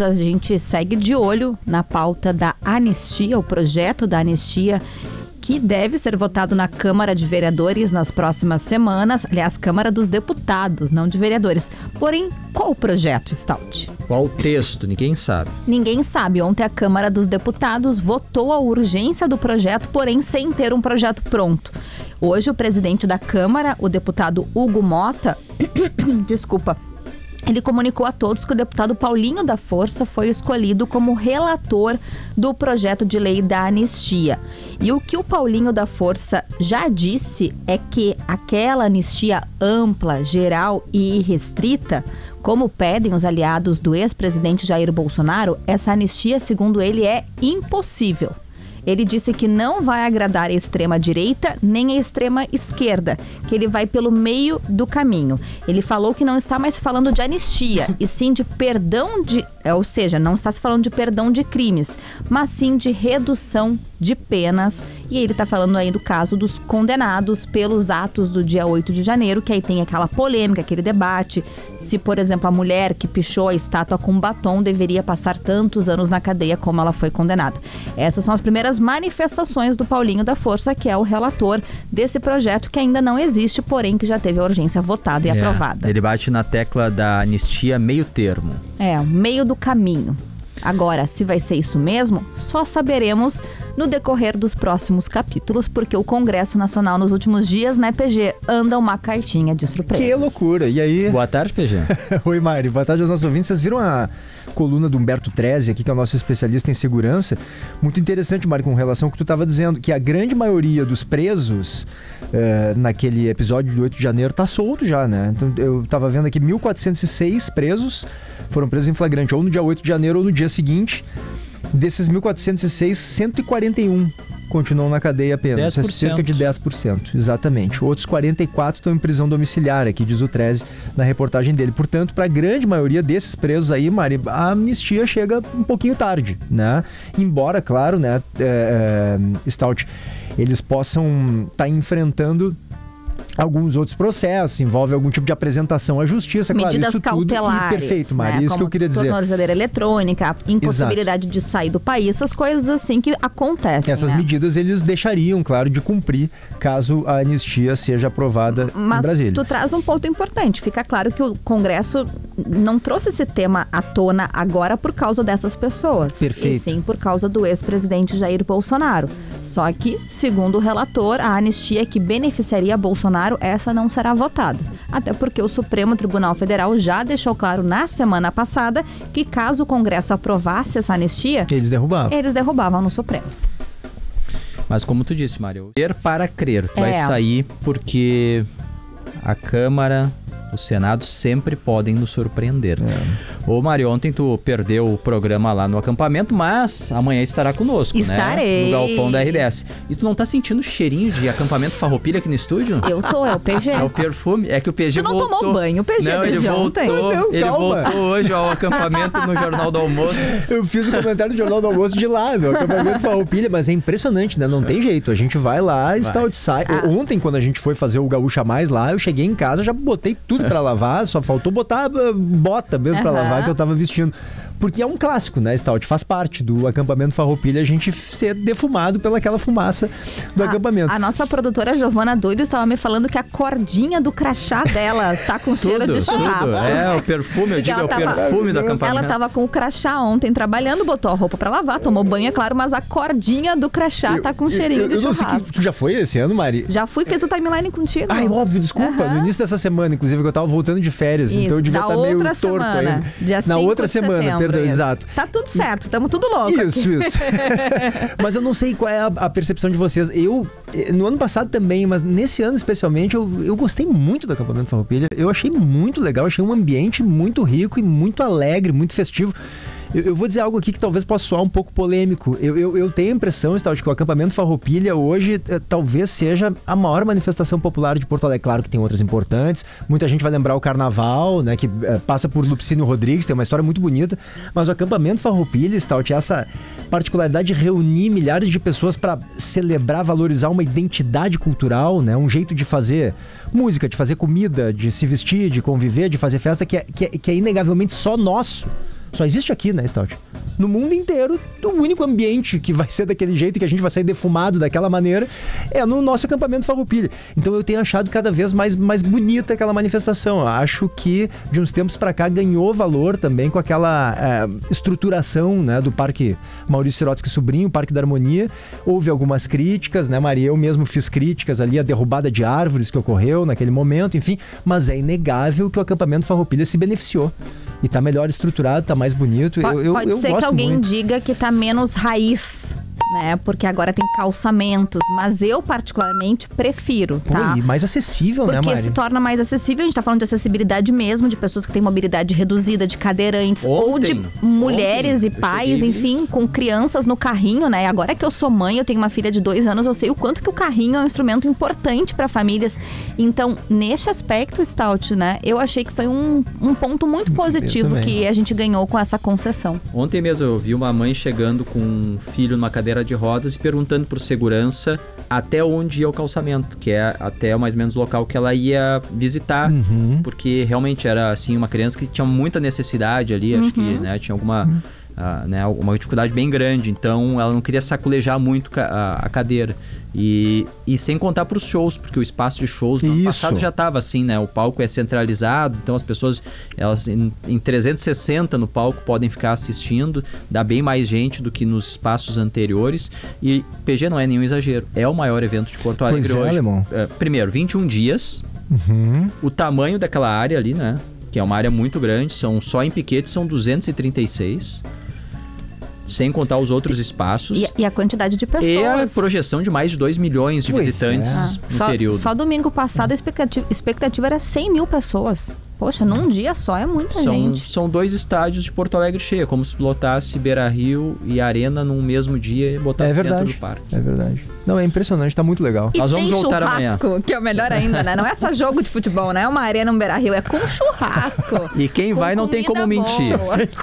A gente segue de olho na pauta da anistia, o projeto da anistia, que deve ser votado na Câmara de Vereadores nas próximas semanas. Aliás, Câmara dos Deputados, não de vereadores. Porém, qual o projeto, Stout? Qual o texto? Ninguém sabe. Ninguém sabe. Ontem a Câmara dos Deputados votou a urgência do projeto, porém sem ter um projeto pronto. Hoje, o presidente da Câmara, o deputado Hugo Mota, ele comunicou a todos que o deputado Paulinho da Força foi escolhido como relator do projeto de lei da anistia. E o que o Paulinho da Força já disse é que aquela anistia ampla, geral e irrestrita, como pedem os aliados do ex-presidente Jair Bolsonaro, essa anistia, segundo ele, é impossível. Ele disse que não vai agradar a extrema-direita nem a extrema-esquerda, que ele vai pelo meio do caminho. Ele falou que não está mais falando de anistia, e sim de perdão ou seja, não está se falando de perdão de crimes, mas sim de redução de penas. E ele está falando aí do caso dos condenados pelos atos do dia 8 de janeiro, que aí tem aquela polêmica, aquele debate, se, por exemplo, a mulher que pichou a estátua com batom deveria passar tantos anos na cadeia como ela foi condenada. Essas são as primeiras manifestações do Paulinho da Força, que é o relator desse projeto que ainda não existe, porém que já teve a urgência votada e aprovada. Ele bate na tecla da anistia meio termo. Meio do caminho. Agora, se vai ser isso mesmo, só saberemos no decorrer dos próximos capítulos, porque o Congresso Nacional nos últimos dias, né, PG, anda uma cartinha de surpresa. Que loucura! E aí... Boa tarde, PG. Oi, Mari. Boa tarde aos nossos ouvintes. Vocês viram a coluna do Humberto Trezi aqui, que é o nosso especialista em segurança? Muito interessante, Mari, com relação ao que tu estava dizendo, que a grande maioria dos presos naquele episódio do 8 de janeiro tá solto já, né? Então, eu estava vendo aqui 1.406 presos foram presos em flagrante ou no dia 8 de janeiro ou no dia seguinte. Desses 1.406, 141 continuam na cadeia apenas. 10%. É cerca de 10%, exatamente. Outros 44 estão em prisão domiciliar, aqui diz o Trezi na reportagem dele. Portanto, para a grande maioria desses presos aí, Mari, a anistia chega um pouquinho tarde, né? Embora, claro, né, Stout, eles possam estar enfrentando alguns outros processos, envolve algum tipo de apresentação à justiça, medidas claro, isso cautelares, tudo. Perfeito, Maria, né? Isso que eu queria dizer. Tornozeleira eletrônica, impossibilidade de sair do país, essas coisas assim que acontecem. Essas medidas eles deixariam, claro, de cumprir caso a anistia seja aprovada em Brasília. Mas tu traz um ponto importante, fica claro que o Congresso não trouxe esse tema à tona agora por causa dessas pessoas. Perfeito. E sim por causa do ex-presidente Jair Bolsonaro. Só que, segundo o relator, a anistia que beneficiaria Bolsonaro, essa não será votada. Até porque o Supremo Tribunal Federal já deixou claro na semana passada que caso o Congresso aprovasse essa anistia, eles derrubavam no Supremo. Mas como tu disse, Mário, ter para crer vai sair porque a Câmara, o Senado sempre podem nos surpreender. Ô, Mário, ontem tu perdeu o programa lá no acampamento, mas amanhã estará conosco, Estarei. né? No galpão da RBS. E tu não tá sentindo cheirinho de acampamento farroupilha aqui no estúdio? Eu tô, é o PG. É o perfume. É que o PG voltou. Tu não tomou banho, o PG. Não, ele voltou. Ele voltou hoje ao acampamento no Jornal do Almoço. Eu fiz o comentário do Jornal do Almoço de lá, meu acampamento farroupilha, mas é impressionante, né? Não tem jeito. A gente vai lá, sai. Ontem, quando a gente foi fazer o Gaúcha Mais lá, eu cheguei em casa, já botei tudo pra lavar, só faltou botar bota mesmo pra lavar, que eu tava vestindo. Porque é um clássico, né, Stout? Faz parte do acampamento farroupilha a gente ser defumado pelaquela fumaça do acampamento. A nossa produtora Giovana Doido estava me falando que a cordinha do crachá dela tá com cheiro de churrasco. É, o perfume, eu digo, é o perfume do acampamento. Ela tava com o crachá ontem trabalhando, botou a roupa pra lavar, tomou banho, é claro, mas a cordinha do crachá tá com cheirinho de churrasco. Não sei, tu já foi esse ano, Mari? Já fui, fiz o timeline contigo. Ai, óbvio, desculpa. No início dessa semana, inclusive, que eu tava voltando de férias, então eu devia estar meio torto ainda. Na outra semana, perdão, exato. Tá tudo certo, estamos tudo louco. Isso. Mas eu não sei qual é a percepção de vocês. Eu, no ano passado também, mas nesse ano especialmente, eu gostei muito do acampamento farroupilha. Eu achei muito legal, achei um ambiente muito rico e muito alegre, muito festivo. Eu vou dizer algo aqui que talvez possa soar um pouco polêmico. Eu tenho a impressão, Stout, de que o acampamento farroupilha hoje talvez seja a maior manifestação popular de Porto Alegre. Claro que tem outras importantes. Muita gente vai lembrar o Carnaval, né, que passa por Lupicínio Rodrigues, tem uma história muito bonita. Mas o acampamento farroupilha, Stout, essa particularidade de reunir milhares de pessoas para celebrar, valorizar uma identidade cultural, né, um jeito de fazer música, de fazer comida, de se vestir, de conviver, de fazer festa, que é inegavelmente só nosso. Só existe aqui, né, Stout? No mundo inteiro, o único ambiente que vai ser daquele jeito, que a gente vai sair defumado daquela maneira, é no nosso acampamento Farroupilha. Então eu tenho achado cada vez mais bonita aquela manifestação. Eu acho que de uns tempos pra cá ganhou valor também com aquela estruturação, né, do Parque Maurício Sirotsky Sobrinho, Parque da Harmonia. Houve algumas críticas, né, Maria? Eu mesmo fiz críticas ali, a derrubada de árvores que ocorreu naquele momento, enfim. Mas é inegável que o acampamento Farroupilha se beneficiou. E tá melhor estruturado, tá mais bonito. Pode ser que alguém muito. diga que tá menos raiz, né? Porque agora tem calçamentos. Mas eu, particularmente, prefiro, tá? Pô, e mais acessível, né, Mari? Porque se torna mais acessível. A gente tá falando de acessibilidade mesmo, de pessoas que têm mobilidade reduzida, de cadeirantes, ou de mulheres e pais, enfim, com crianças no carrinho, né? Agora que eu sou mãe, eu tenho uma filha de 2 anos, eu sei o quanto que o carrinho é um instrumento importante para famílias. Então, neste aspecto, Stout, né? Eu achei que foi um ponto muito positivo que a gente ganhou com essa concessão. Ontem mesmo eu vi uma mãe chegando com um filho numa cadeira de rodas e perguntando por segurança até onde ia o calçamento, que é até mais ou menos o local que ela ia visitar, porque realmente era assim uma criança que tinha muita necessidade ali, acho que, né, tinha alguma uma dificuldade bem grande, então ela não queria saculejar muito a cadeira. E sem contar para os shows, porque o espaço de shows no ano passado já estava assim, né? O palco é centralizado, então as pessoas, elas em 360 no palco podem ficar assistindo, dá bem mais gente do que nos espaços anteriores. E PG não é nenhum exagero, é o maior evento de Porto Alegre hoje. Primeiro, 21 dias, o tamanho daquela área ali, né? Que é uma área muito grande, só em Piquete são 236. Sem contar os outros espaços. E a quantidade de pessoas. E a projeção de mais de 2 milhões de visitantes no período. Só domingo passado a expectativa era 100 mil pessoas. Poxa, num dia só é muita gente. São 2 estádios de Porto Alegre cheia, como se lotasse Beira-Rio e Arena num mesmo dia e botasse dentro do parque. É verdade. Não, é impressionante, tá muito legal. E nós vamos voltar amanhã. Que é o melhor ainda, né? Não é só jogo de futebol, né? É uma arena, um Beira-Rio, é com churrasco. E quem vai não tem como mentir.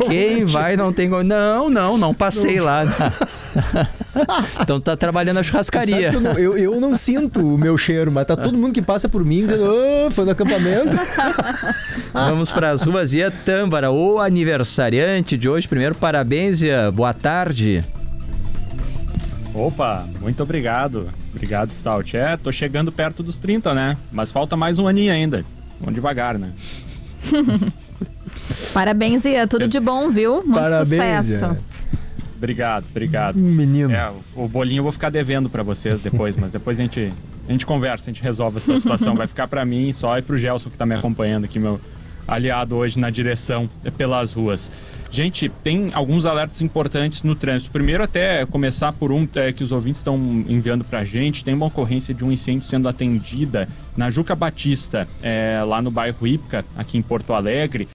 Quem vai não tem como... Não passei lá. Então tá trabalhando na churrascaria. Eu não sinto o meu cheiro, mas tá todo mundo que passa por mim dizendo, foi no acampamento. Vamos para as ruas. Ian Tâmbara, o aniversariante de hoje. Primeiro, parabéns, Ian. Boa tarde. Opa, muito obrigado. Obrigado, Stout. Tô chegando perto dos 30, né? Mas falta mais um aninho ainda. Vamos devagar, né? Parabéns, Ian. Tudo de bom, viu? Muito sucesso. Ian. Obrigado. Menino. O bolinho eu vou ficar devendo pra vocês depois, mas depois a gente conversa, a gente resolve essa situação. Vai ficar pra mim só e pro Gelson que tá me acompanhando aqui, meu aliado hoje na direção pelas ruas. Gente, tem alguns alertas importantes no trânsito. Primeiro, até começar por que os ouvintes estão enviando pra gente. Tem uma ocorrência de um incêndio sendo atendida na Juca Batista, lá no bairro Ípica, aqui em Porto Alegre.